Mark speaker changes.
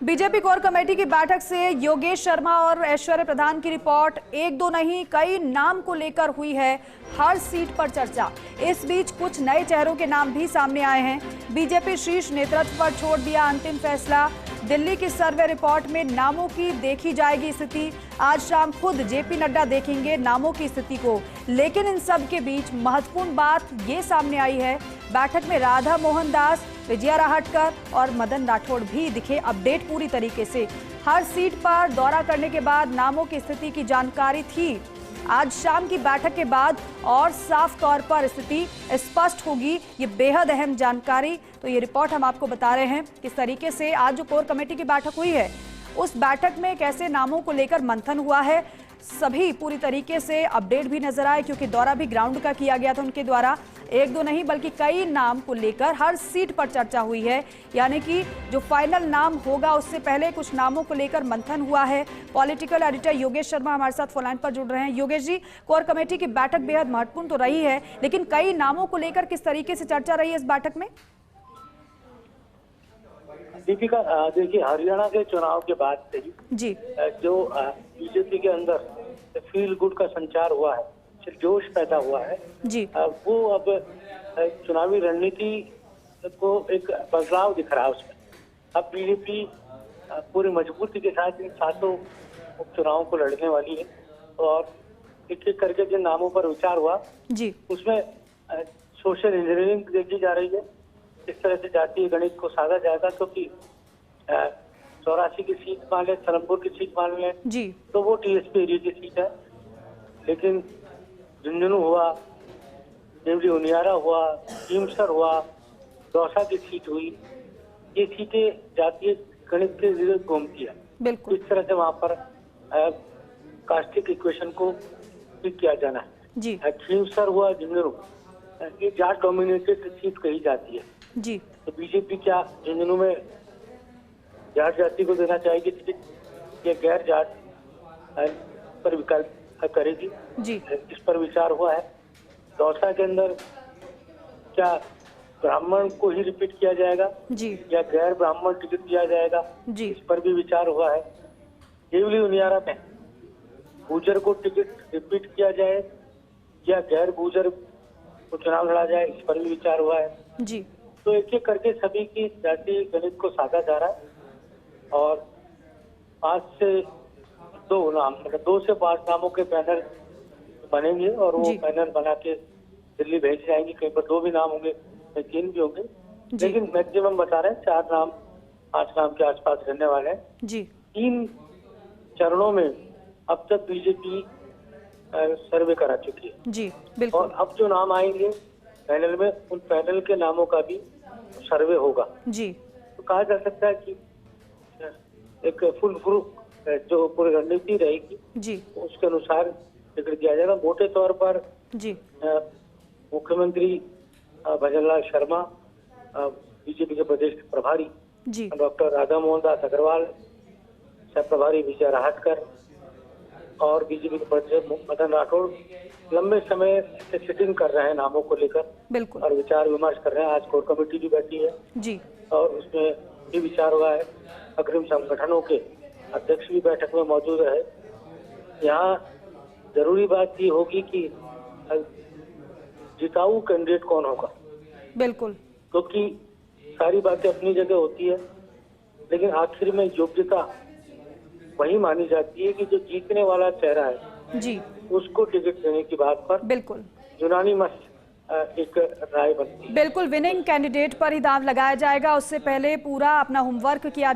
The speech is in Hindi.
Speaker 1: बीजेपी कोर कमेटी की बैठक से योगेश शर्मा और ऐश्वर्य प्रधान की रिपोर्ट एक दो नहीं कई नाम को लेकर हुई है हर सीट पर चर्चा। इस बीच कुछ नए चेहरों के नाम भी सामने आए हैं। बीजेपी शीर्ष नेतृत्व पर छोड़ दिया अंतिम फैसला। दिल्ली की सर्वे रिपोर्ट में नामों की देखी जाएगी स्थिति। आज शाम खुद जेपी नड्डा देखेंगे नामों की स्थिति को। लेकिन इन सब के बीच महत्वपूर्ण बात ये सामने आई है, बैठक में राधा मोहन दास, विजया राहटकर और मदन राठौड़ भी दिखे अपडेट पूरी तरीके से। हर सीट पर दौरा करने के बाद नामों की स्थिति की जानकारी थी। आज शाम की बैठक के बाद और साफ तौर पर स्थिति स्पष्ट होगी। ये बेहद अहम जानकारी, तो ये रिपोर्ट हम आपको बता रहे हैं किस तरीके से आज जो कोर कमेटी की बैठक हुई है उस बैठक में कैसे नामों को लेकर मंथन हुआ है। सभी पूरी तरीके से अपडेट भी नजर आए क्योंकि दौरा भी ग्राउंड का किया गया था उनके द्वारा। एक दो नहीं बल्कि कई नाम को लेकर हर सीट पर चर्चा हुई है, यानी कि जो फाइनल नाम होगा उससे पहले कुछ नामों को लेकर मंथन हुआ है। पॉलिटिकल एडिटर योगेश शर्मा हमारे साथ फोन लाइन पर जुड़ रहे हैं। योगेश जी, कोर कमेटी की बैठक बेहद महत्वपूर्ण तो रही है, लेकिन कई नामों को लेकर किस तरीके से चर्चा रही है इस बैठक में?
Speaker 2: दीपिका, देखिए, हरियाणा के चुनाव के बाद से ही
Speaker 1: जी
Speaker 2: जो बीजेपी के अंदर फील गुड का संचार हुआ है, जोश पैदा हुआ है
Speaker 1: जी,
Speaker 2: वो अब चुनावी रणनीति को एक बदलाव दिख रहा है उसमें। अब बीजेपी पूरी मजबूती के साथ इन 7 उपचुनावों को लड़ने वाली है और एक एक करके जिन नामों पर विचार हुआ
Speaker 1: जी,
Speaker 2: उसमें सोशल इंजीनियरिंग देखी जा रही है। इस तरह से जातीय गणित को साधा जाएगा क्योंकि 84 की सीट मान लें, सलमपुर की सीट मान लें
Speaker 1: जी,
Speaker 2: तो वो टीएसपी एरिया की सीट है। लेकिन झुंझुनू हुआ, देवली उनियारा हुआ, टीमसर हुआ, दौसा की सीट हुई, ये सीटें जातीय गणित के विरुद्ध घूमती है।
Speaker 1: बिल्कुल
Speaker 2: इस तरह से वहाँ पर कास्टिक इक्वेशन को ठीक किया जाना है।
Speaker 1: जी,
Speaker 2: टीमसर हुआ, झुंझुनू, ये जाट डोमिनेटेड सीट कही जाती है।
Speaker 1: जी,
Speaker 2: तो बीजेपी क्या झुंझुनू में जाट जाति को देना चाहेगी टिकट या गैर जाट पर विकल्प करेगी?
Speaker 1: जी,
Speaker 2: इस पर विचार हुआ है। दौसा के अंदर क्या ब्राह्मण को ही रिपीट किया जाएगा
Speaker 1: जी,
Speaker 2: या गैर ब्राह्मण टिकट दिया जाएगा?
Speaker 1: जी,
Speaker 2: इस पर भी विचार हुआ है। देवली उनियारा में गुजर को टिकट रिपीट किया जाए या गैर गुजर को चुनाव लड़ा जाए, इस पर भी विचार हुआ है।
Speaker 1: जी,
Speaker 2: तो एक एक करके सभी की जातीय गणित को साधा जा रहा है और 5 से 2 नाम, मतलब 2 से 5 नामों के पैनल बनेंगे और वो पैनल बना के दिल्ली भेज जाएंगे। कहीं पर 2 भी नाम होंगे, कहीं 3 भी होंगे, लेकिन मैक्सिमम बता रहे हैं 4 नाम 5 नाम के आसपास रहने वाले हैं
Speaker 1: जी,
Speaker 2: 3 चरणों में अब तक बीजेपी सर्वे करा चुकी है।
Speaker 1: जी, बिल्कुल।
Speaker 2: और अब जो नाम आएंगे पैनल में, उन पैनल के नामों का भी सर्वे होगा।
Speaker 1: जी,
Speaker 2: तो कहा जा सकता है कि एक फुल प्रूफ जो पूरी रणनीति रहेगी
Speaker 1: जी,
Speaker 2: उसके अनुसार टिकट दिया जाएगा। मोटे तौर पर
Speaker 1: जी,
Speaker 2: मुख्यमंत्री भजनलाल शर्मा, बीजेपी के प्रदेश प्रभारी
Speaker 1: जी,
Speaker 2: डॉक्टर राधा मोहन दास अग्रवाल, सह प्रभारी विजया राहटकर और बीजेपी के प्रदेश मदन राठौड़ लंबे समय से सिटिंग कर रहे हैं नामों को लेकर
Speaker 1: बिल्कुल
Speaker 2: और विचार विमर्श कर रहे हैं। आज कोर कमेटी भी बैठी है
Speaker 1: जी,
Speaker 2: और उसमें भी विचार हुआ है। अग्रिम संगठनों के अध्यक्ष भी बैठक में मौजूद रहे। यहाँ जरूरी बात ये होगी कि जिताऊ कैंडिडेट कौन होगा,
Speaker 1: बिल्कुल
Speaker 2: क्योंकि सारी बातें अपनी जगह होती है, लेकिन आखिर में योग्यता वही मानी जाती है कि जो जीतने वाला चेहरा है
Speaker 1: जी,
Speaker 2: उसको टिकट देने की बात पर
Speaker 1: बिल्कुल
Speaker 2: यूनानिमस एक राय बनती है।
Speaker 1: बिल्कुल विनिंग कैंडिडेट पर ही दांव लगाया जाएगा। उससे पहले पूरा अपना होमवर्क किया